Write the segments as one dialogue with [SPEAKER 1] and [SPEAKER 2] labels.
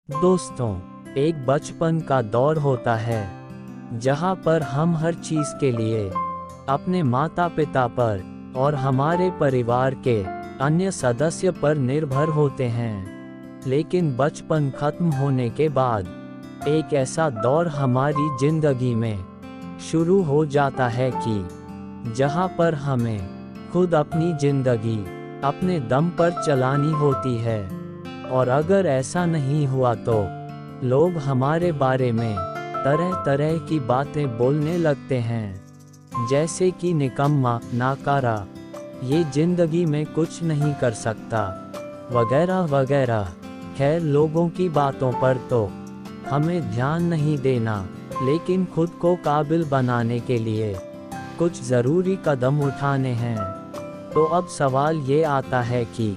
[SPEAKER 1] दोस्तों, एक बचपन का दौर होता है जहाँ पर हम हर चीज़ के लिए अपने माता पिता पर और हमारे परिवार के अन्य सदस्य पर निर्भर होते हैं। लेकिन बचपन खत्म होने के बाद एक ऐसा दौर हमारी जिंदगी में शुरू हो जाता है कि जहाँ पर हमें खुद अपनी जिंदगी अपने दम पर चलानी होती है। और अगर ऐसा नहीं हुआ तो लोग हमारे बारे में तरह तरह की बातें बोलने लगते हैं, जैसे कि निकम्मा, नाकारा, ये जिंदगी में कुछ नहीं कर सकता, वगैरह वगैरह। खैर, लोगों की बातों पर तो हमें ध्यान नहीं देना, लेकिन खुद को काबिल बनाने के लिए कुछ ज़रूरी कदम उठाने हैं। तो अब सवाल ये आता है कि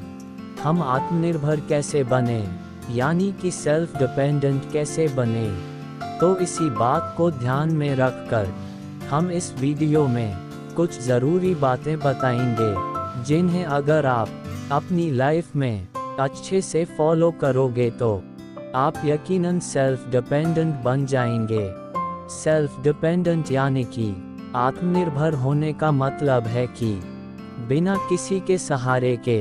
[SPEAKER 1] हम आत्मनिर्भर कैसे बने, यानी कि सेल्फ डिपेंडेंट कैसे बने। तो इसी बात को ध्यान में रखकर हम इस वीडियो में कुछ ज़रूरी बातें बताएंगे, जिन्हें अगर आप अपनी लाइफ में अच्छे से फॉलो करोगे तो आप यकीनन सेल्फ डिपेंडेंट बन जाएंगे। सेल्फ डिपेंडेंट यानी कि आत्मनिर्भर होने का मतलब है कि बिना किसी के सहारे के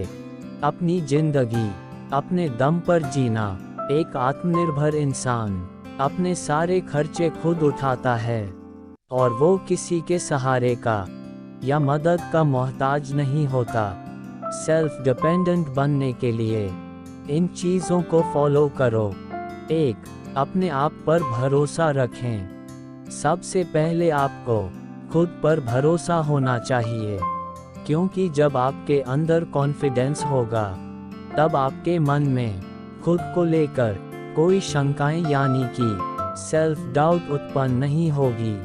[SPEAKER 1] अपनी जिंदगी अपने दम पर जीना। एक आत्मनिर्भर इंसान अपने सारे खर्चे खुद उठाता है और वो किसी के सहारे का या मदद का मोहताज नहीं होता। सेल्फ डिपेंडेंट बनने के लिए इन चीज़ों को फॉलो करो। 1. अपने आप पर भरोसा रखें। सबसे पहले आपको खुद पर भरोसा होना चाहिए, क्योंकि जब आपके अंदर कॉन्फिडेंस होगा तब आपके मन में खुद को लेकर कोई शंकाएं यानी कि सेल्फ डाउट उत्पन्न नहीं होगी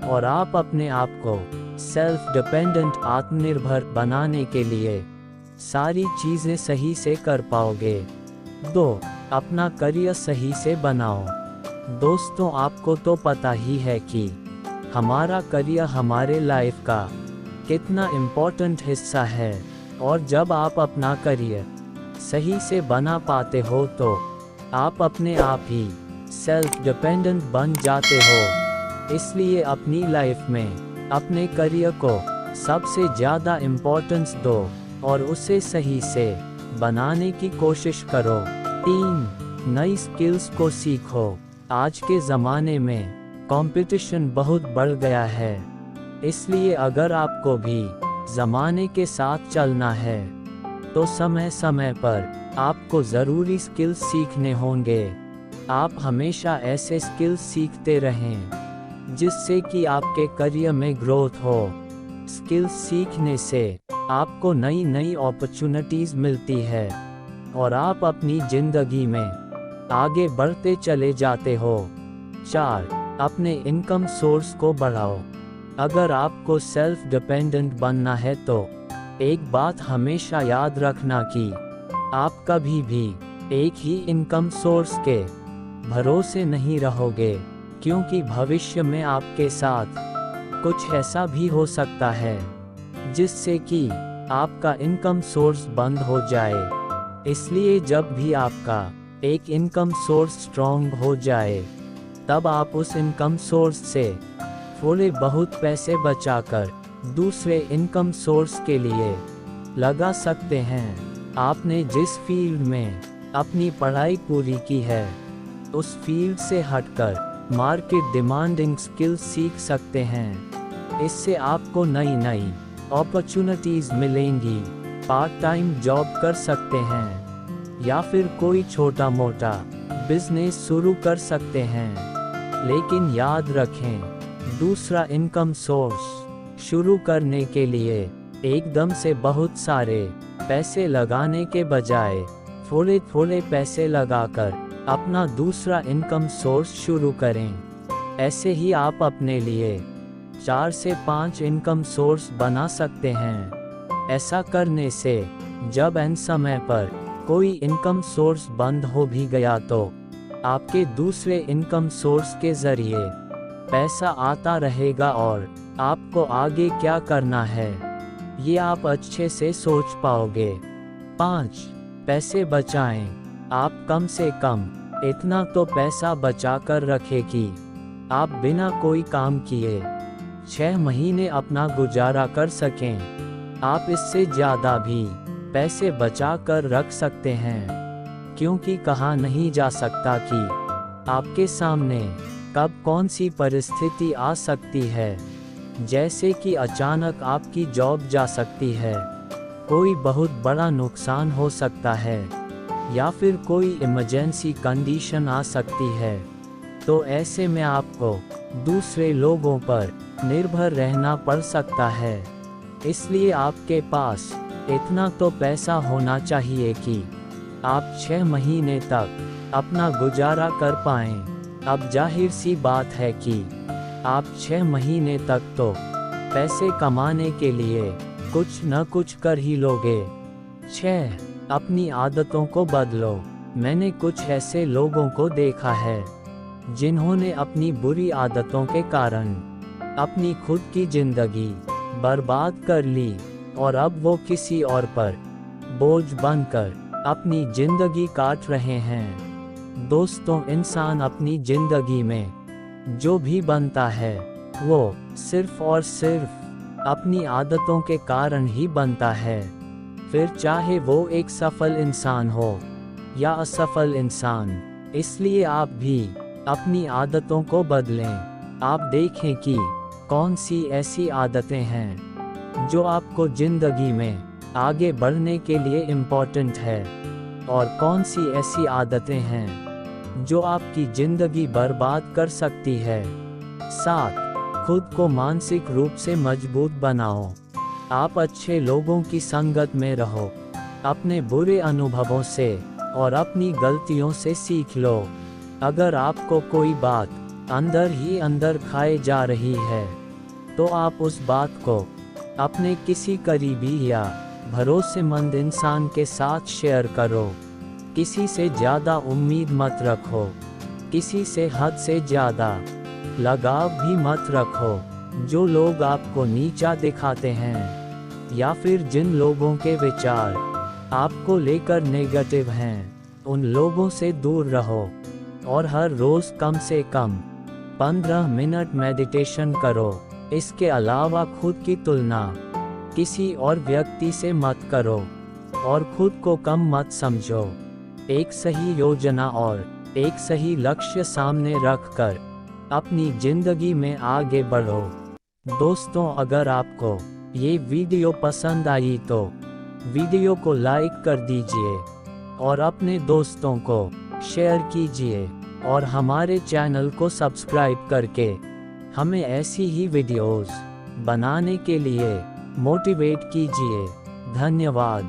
[SPEAKER 1] और आप अपने आप को सेल्फ डिपेंडेंट आत्मनिर्भर बनाने के लिए सारी चीज़ें सही से कर पाओगे। 2. अपना करियर सही से बनाओ। दोस्तों, आपको तो पता ही है कि हमारा करियर हमारे लाइफ का कितना इम्पोर्टेंट हिस्सा है, और जब आप अपना करियर सही से बना पाते हो तो आप अपने आप ही सेल्फ डिपेंडेंट बन जाते हो। इसलिए अपनी लाइफ में अपने करियर को सबसे ज़्यादा इम्पोर्टेंस दो और उसे सही से बनाने की कोशिश करो। 3. नई स्किल्स को सीखो। आज के ज़माने में कंपटीशन बहुत बढ़ गया है, इसलिए अगर आपको भी ज़माने के साथ चलना है तो समय समय पर आपको ज़रूरी स्किल्स सीखने होंगे। आप हमेशा ऐसे स्किल्स सीखते रहें जिससे कि आपके करियर में ग्रोथ हो। स्किल्स सीखने से आपको नई नई अपॉर्चुनिटीज़ मिलती है और आप अपनी ज़िंदगी में आगे बढ़ते चले जाते हो। 4. अपने इनकम सोर्स को बढ़ाओ। अगर आपको सेल्फ डिपेंडेंट बनना है तो एक बात हमेशा याद रखना कि आप कभी भी एक ही इनकम सोर्स के भरोसे नहीं रहोगे, क्योंकि भविष्य में आपके साथ कुछ ऐसा भी हो सकता है जिससे कि आपका इनकम सोर्स बंद हो जाए। इसलिए जब भी आपका एक इनकम सोर्स स्ट्रॉन्ग हो जाए तब आप उस इनकम सोर्स से थोड़े बहुत पैसे बचाकर दूसरे इनकम सोर्स के लिए लगा सकते हैं। आपने जिस फील्ड में अपनी पढ़ाई पूरी की है उस फील्ड से हटकर मार्केट डिमांडिंग स्किल्स सीख सकते हैं। इससे आपको नई नई अपॉर्चुनिटीज़ मिलेंगी। पार्ट टाइम जॉब कर सकते हैं या फिर कोई छोटा मोटा बिजनेस शुरू कर सकते हैं। लेकिन याद रखें, दूसरा इनकम सोर्स शुरू करने के लिए एकदम से बहुत सारे पैसे लगाने के बजाय थोड़े थोड़े पैसे लगाकर अपना दूसरा इनकम सोर्स शुरू करें। ऐसे ही आप अपने लिए 4 से 5 इनकम सोर्स बना सकते हैं। ऐसा करने से जब एन समय पर कोई इनकम सोर्स बंद हो भी गया तो आपके दूसरे इनकम सोर्स के ज़रिए पैसा आता रहेगा और आपको आगे क्या करना है ये आप अच्छे से सोच पाओगे। 5. पैसे बचाएं। आप कम से कम इतना तो पैसा बचा कर रखें कि आप बिना कोई काम किए 6 महीने अपना गुजारा कर सकें। आप इससे ज़्यादा भी पैसे बचा कर रख सकते हैं, क्योंकि कहा नहीं जा सकता कि आपके सामने कब कौन सी परिस्थिति आ सकती है। जैसे कि अचानक आपकी जॉब जा सकती है, कोई बहुत बड़ा नुकसान हो सकता है, या फिर कोई इमरजेंसी कंडीशन आ सकती है। तो ऐसे में आपको दूसरे लोगों पर निर्भर रहना पड़ सकता है। इसलिए आपके पास इतना तो पैसा होना चाहिए कि आप 6 महीने तक अपना गुजारा कर पाएं। अब जाहिर सी बात है कि आप 6 महीने तक तो पैसे कमाने के लिए कुछ न कुछ कर ही लोगे। 6. अपनी आदतों को बदलो। मैंने कुछ ऐसे लोगों को देखा है जिन्होंने अपनी बुरी आदतों के कारण अपनी खुद की जिंदगी बर्बाद कर ली, और अब वो किसी और पर बोझ बनकर अपनी जिंदगी काट रहे हैं। दोस्तों, इंसान अपनी जिंदगी में जो भी बनता है वो सिर्फ और सिर्फ अपनी आदतों के कारण ही बनता है। फिर चाहे वो एक सफल इंसान हो या असफल इंसान। इसलिए आप भी अपनी आदतों को बदलें। आप देखें कि कौन सी ऐसी आदतें हैं जो आपको जिंदगी में आगे बढ़ने के लिए इम्पोर्टेंट है, और कौन सी ऐसी आदतें हैं जो आपकी जिंदगी बर्बाद कर सकती है। 7. खुद को मानसिक रूप से मजबूत बनाओ। आप अच्छे लोगों की संगत में रहो। अपने बुरे अनुभवों से और अपनी गलतियों से सीख लो। अगर आपको कोई बात अंदर ही अंदर खाए जा रही है, तो आप उस बात को अपने किसी करीबी या भरोसेमंद इंसान के साथ शेयर करो। किसी से ज़्यादा उम्मीद मत रखो। किसी से हद से ज़्यादा लगाव भी मत रखो। जो लोग आपको नीचा दिखाते हैं या फिर जिन लोगों के विचार आपको लेकर नेगेटिव हैं, उन लोगों से दूर रहो। और हर रोज़ कम से कम 15 मिनट मेडिटेशन करो। इसके अलावा खुद की तुलना किसी और व्यक्ति से मत करो और खुद को कम मत समझो। एक सही योजना और एक सही लक्ष्य सामने रखकर अपनी जिंदगी में आगे बढ़ो। दोस्तों, अगर आपको ये वीडियो पसंद आई तो वीडियो को लाइक कर दीजिए और अपने दोस्तों को शेयर कीजिए, और हमारे चैनल को सब्सक्राइब करके हमें ऐसी ही वीडियोस बनाने के लिए मोटिवेट कीजिए। धन्यवाद।